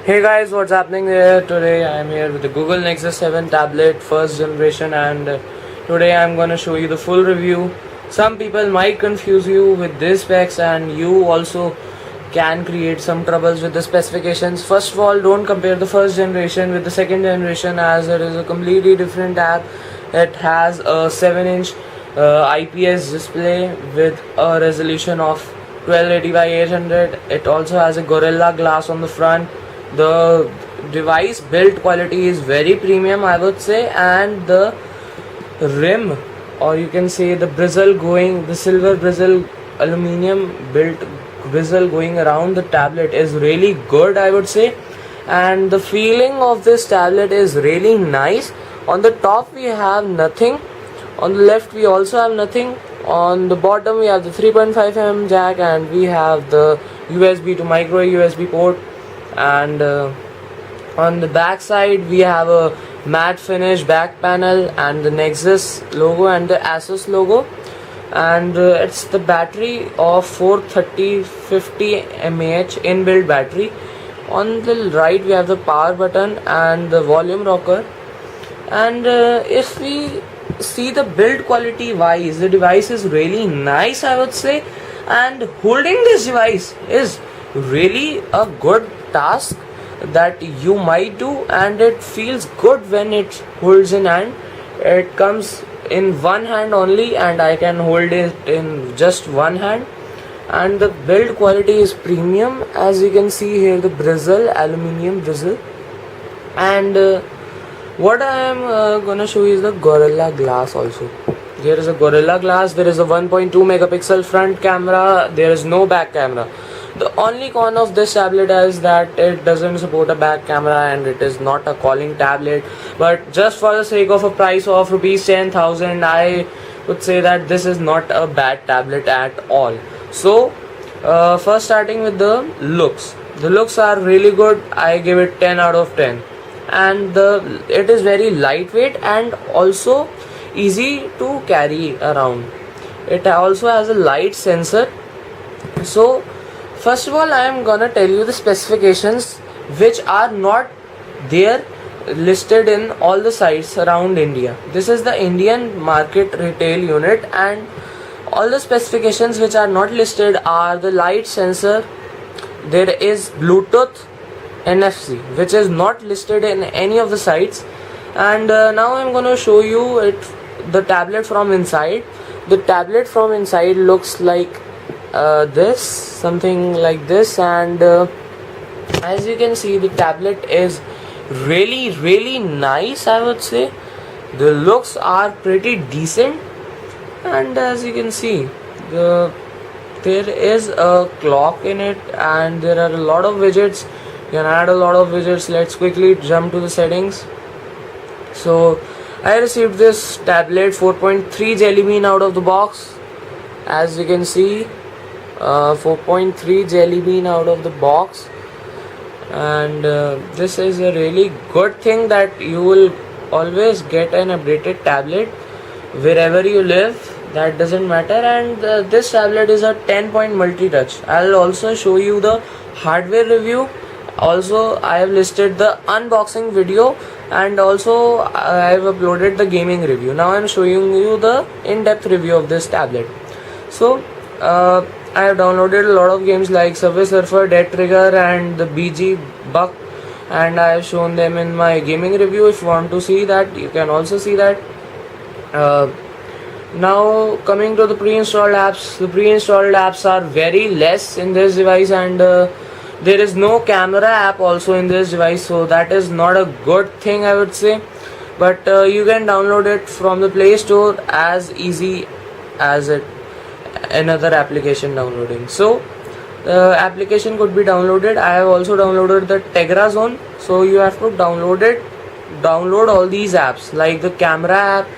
Hey guys, what's happening here? Today I am here with the Google Nexus 7 tablet, first generation, and today I'm gonna show you the full review. Some people might confuse you with these specs, and you also can create some troubles with the specifications. First of all, don't compare the first generation with the second generation, as it is a completely different app. It has a 7-inch IPS display with a resolution of 1280 by 800. It also has a Gorilla Glass on the front. The device build quality is very premium, I would say, and the rim, or you can say the silver bristle aluminium built bristle going around the tablet is really good, I would say, and the feeling of this tablet is really nice. On the top we have nothing, on the left we also have nothing, on the bottom we have the 3.5mm jack, and we have the USB to micro USB port, and on the back side we have a matte finish back panel and the Nexus logo and the Asus logo, and it's the battery of 43050 mAh inbuilt battery. On the right we have the power button and the volume rocker, and if we see the build quality wise, the device is really nice, I would say, and holding this device is really a good task that you might do, and it feels good when it holds in hand. It comes in one hand only, and I can hold it in just one hand, and the build quality is premium. As you can see here, the bristle, aluminium bristle, and what I am gonna show you is the Gorilla Glass also. There is a Gorilla Glass, there is a 1.2 megapixel front camera, there is no back camera. The only con of this tablet is that it doesn't support a back camera, and it is not a calling tablet. But just for the sake of a price of rupees 10,000, I would say that this is not a bad tablet at all. So first starting with the looks. The looks are really good. I give it 10 out of 10. And it is very lightweight and also easy to carry around. It also has a light sensor. So first of all, I am gonna tell you the specifications which are not there listed in all the sites around India. This is the Indian market retail unit, and all the specifications which are not listed are the light sensor. There is Bluetooth, NFC, which is not listed in any of the sites. And now I'm gonna show you the tablet from inside. The tablet from inside looks like something like this, and as you can see, the tablet is really nice, I would say. The looks are pretty decent, and as you can see, there is a clock in it, and there are a lot of widgets. You can add a lot of widgets. Let's quickly jump to the settings. So I received this tablet 4.3 Jelly Bean out of the box. As you can see, 4.3 Jelly Bean out of the box, and this is a really good thing that you will always get an updated tablet wherever you live. That doesn't matter. And this tablet is a 10-point multi-touch. I'll also show you the hardware review. Also, I have listed the unboxing video, and also I have uploaded the gaming review. Now I'm showing you the in-depth review of this tablet. So I have downloaded a lot of games like Subway Surfer, Dead Trigger, and the BG Buck, and I have shown them in my gaming review. If you want to see that, you can also see that. Now coming to the pre-installed apps, the pre-installed apps are very less in this device, and there is no camera app also in this device, so that is not a good thing, I would say. But you can download it from the Play Store as easy as another application downloading. So the application could be downloaded. I have also downloaded the Tegra Zone, so you have to download all these apps like the camera app,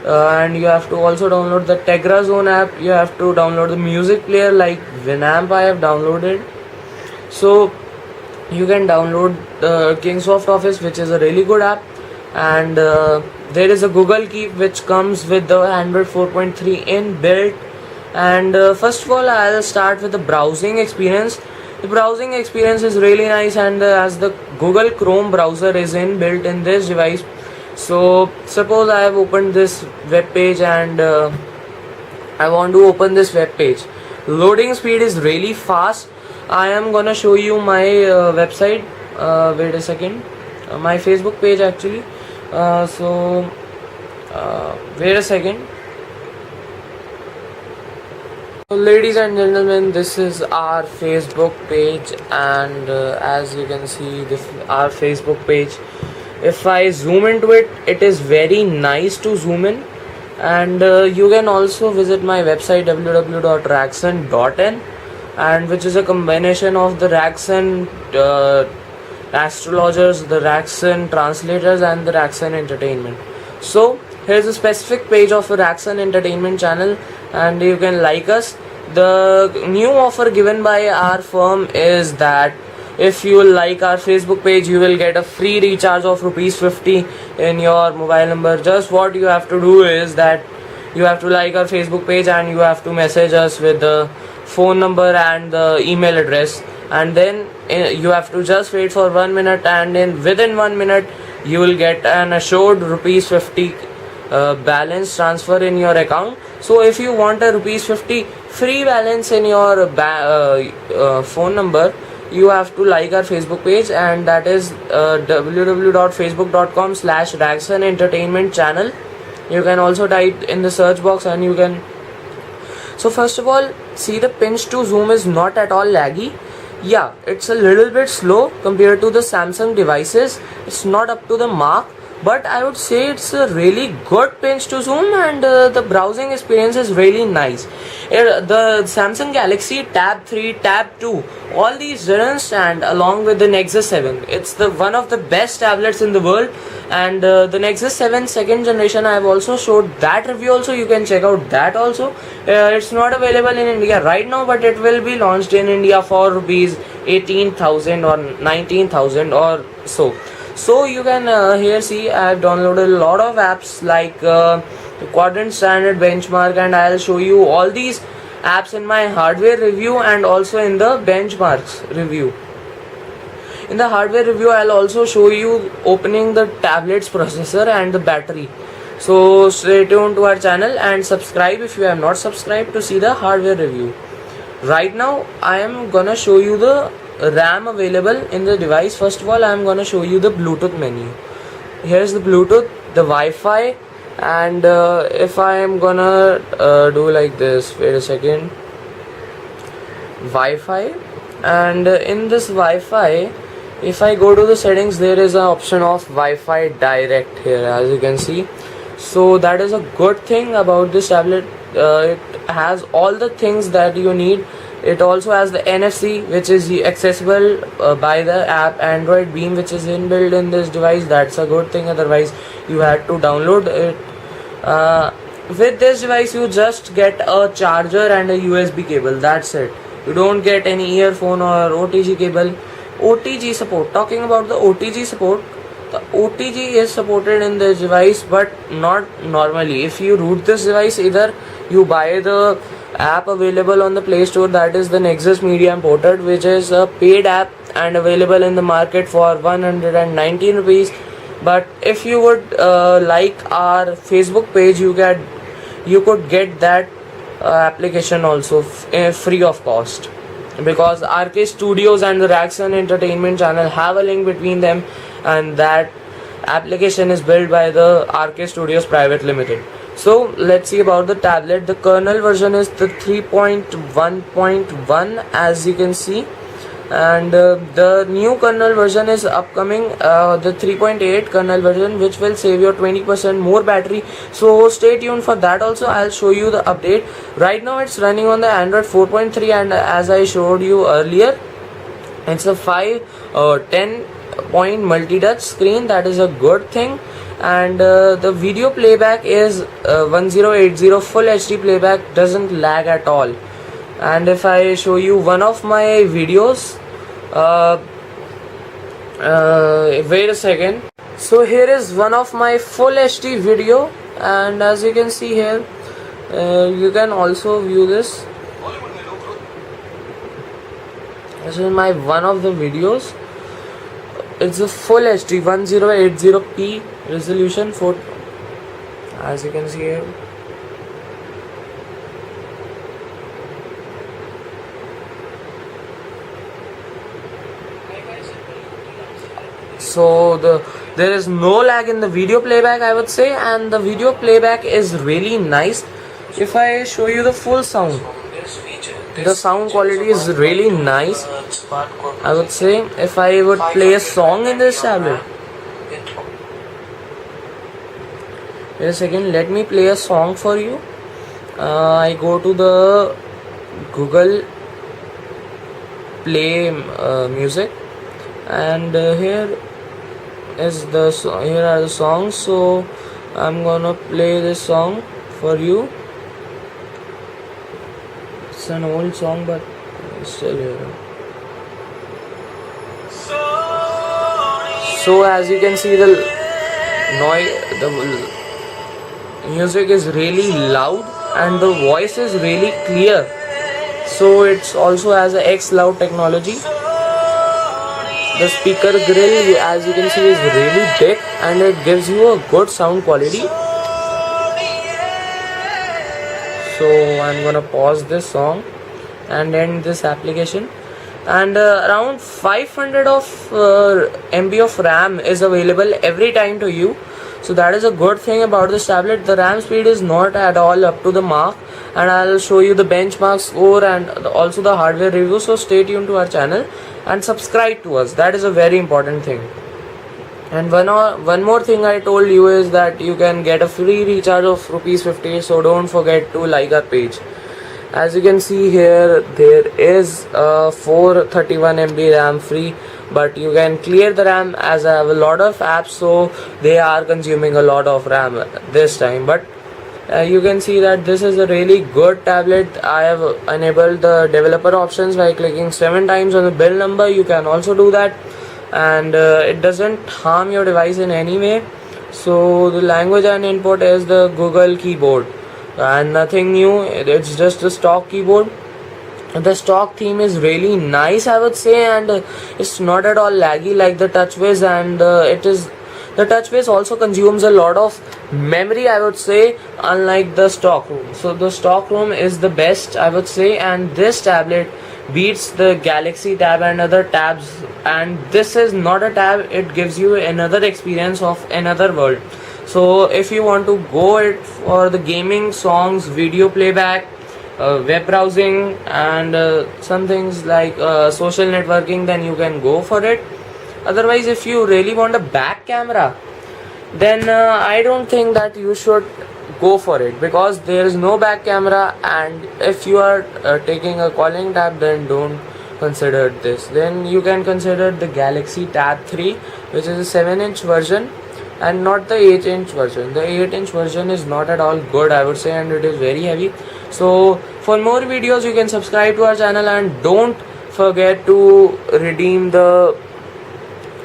and you have to also download the Tegra Zone app. You have to download the music player like Winamp. I have downloaded. So you can download the Kingsoft Office, which is a really good app, and there is a Google Keep which comes with the Android 4.3 inbuilt. And first of all, I'll start with the browsing experience. The browsing experience is really nice, and as the Google Chrome browser is inbuilt in this device, so suppose I have opened this web page and I want to open this web page. Loading speed is really fast. I am gonna show you my website. Wait a second. My Facebook page actually. Wait a second. So ladies and gentlemen, this is our Facebook page, and as you can see, this our Facebook page. If I zoom into it, it is very nice to zoom in, and you can also visit my website www.ragson.in, and which is a combination of the Ragson astrologers, the Ragson translators, and the Ragson entertainment. So here's a specific page of a Ragson entertainment channel, and you can like us. The new offer given by our firm is that if you like our Facebook page, you will get a free recharge of ₹50 in your mobile number. Just what you have to do is that you have to like our Facebook page and you have to message us with the phone number and the email address, and then you have to just wait for 1 minute, and within 1 minute you will get an assured ₹50 balance transfer in your account. So if you want a ₹50 free balance in your phone number, you have to like our Facebook page, and that is www.facebook.com/Ragson Entertainment Channel. You can also type in the search box and you can. So first of all, see, the pinch to zoom is not at all laggy. Yeah, it's a little bit slow compared to the Samsung devices. It's not up to the mark, but I would say it's a really good pinch to zoom, and the browsing experience is really nice. The Samsung Galaxy Tab 3, Tab 2, all these didn't stand along with the Nexus 7. It's the one of the best tablets in the world, and the Nexus 7 second generation, I have also showed that review also. You can check out that also. It's not available in India right now, but it will be launched in India for ₹18,000 or 19,000 or so. So you can here see I have downloaded a lot of apps like the Quadrant Standard, Benchmark, and I'll show you all these apps in my hardware review and also in the benchmarks review. In the hardware review, I'll also show you opening the tablet's processor and the battery. So stay tuned to our channel and subscribe if you have not subscribed to see the hardware review. Right now I am gonna show you the RAM available in the device. First of all, I am gonna show you the Bluetooth menu. Here's the Bluetooth, the Wi-Fi, and if I am gonna do like this, wait a second, Wi-Fi, and in this Wi-Fi, if I go to the settings, there is an option of Wi-Fi direct here, as you can see. So that is a good thing about this tablet. It has all the things that you need. It also has the NFC, which is accessible by the app Android Beam, which is inbuilt in this device. That's a good thing, otherwise you had to download it. With this device, you just get a charger and a USB cable. That's it. You don't get any earphone or OTG cable. OTG support. Talking about the OTG support, the OTG is supported in this device, but not normally. If you root this device, either you buy the app available on the Play Store, that is the Nexus Media Imported, which is a paid app and available in the market for 119 rupees. But if you would like our Facebook page, you could get that application also free of cost, because RK Studios and the Ragson Entertainment Channel have a link between them, and that application is built by the RK Studios Private Limited. So let's see about the tablet. The kernel version is the 3.1.1, as you can see, and the new kernel version is upcoming, the 3.8 kernel version, which will save your 20% more battery. So stay tuned for that also. I'll show you the update. Right now it's running on the Android 4.3, and as I showed you earlier, it's a 10 point multi-touch screen. That is a good thing. And the video playback is 1080 full HD playback, doesn't lag at all. And if I show you one of my videos, wait a second. So here is one of my full HD video, and as you can see here, you can also view this. This is my one of the videos. It's a full HD 1080p resolution for, as you can see here. So there is no lag in the video playback, I would say, and the video playback is really nice. If I show you the full sound, the sound quality is really nice, I would say. If I would play a song in this tablet, wait a second, let me play a song for you. I go to the Google Play Music, and here are the songs. So I'm gonna play this song for you. It's an old song, but it's still here. So as you can see, the music is really loud and the voice is really clear. So it's also has a X Loud technology. The speaker grill, as you can see, is really big and it gives you a good sound quality. So I'm gonna pause this song and end this application. And around 500 of MB of RAM is available every time to you. So that is a good thing about this tablet. The RAM speed is not at all up to the mark, and I'll show you the benchmark score and also the hardware review. So stay tuned to our channel and subscribe to us. That is a very important thing. And one more thing I told you is that you can get a free recharge of ₹50. So don't forget to like our page. As you can see here, there is 431 MB RAM free, but you can clear the RAM as I have a lot of apps, so they are consuming a lot of RAM this time. But you can see that this is a really good tablet. I have enabled the developer options by clicking 7 times on the build number. You can also do that, and it doesn't harm your device in any way. So the language and input is the Google keyboard, and nothing new. It's just a stock keyboard. The stock theme is really nice, I would say, and it's not at all laggy like the TouchWiz, and the TouchWiz also consumes a lot of memory, I would say, unlike the stock ROM. So the stock ROM is the best, I would say, and this tablet beats the Galaxy Tab and other tabs. And this is not a tab; it gives you another experience of another world. So if you want to go it for the gaming, songs, video playback, web browsing, and some things like social networking, then you can go for it. Otherwise, if you really want a back camera, then I don't think that you should go for it, because there is no back camera. And if you are taking a calling tab, then don't consider this. Then you can consider the Galaxy Tab 3, which is a 7-inch version and not the 8-inch version. The 8-inch version is not at all good, I would say, and it is very heavy. So for more videos, you can subscribe to our channel, and don't forget to redeem the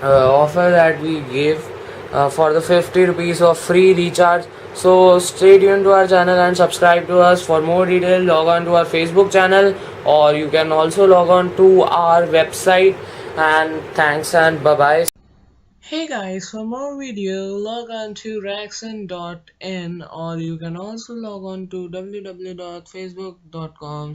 offer that we gave for the ₹50 of free recharge. So stay tuned to our channel and subscribe to us. For more details, log on to our Facebook channel, or you can also log on to our website. And thanks and bye bye. Hey guys, for more video, log on to Raxon.in, or you can also log on to www.facebook.com/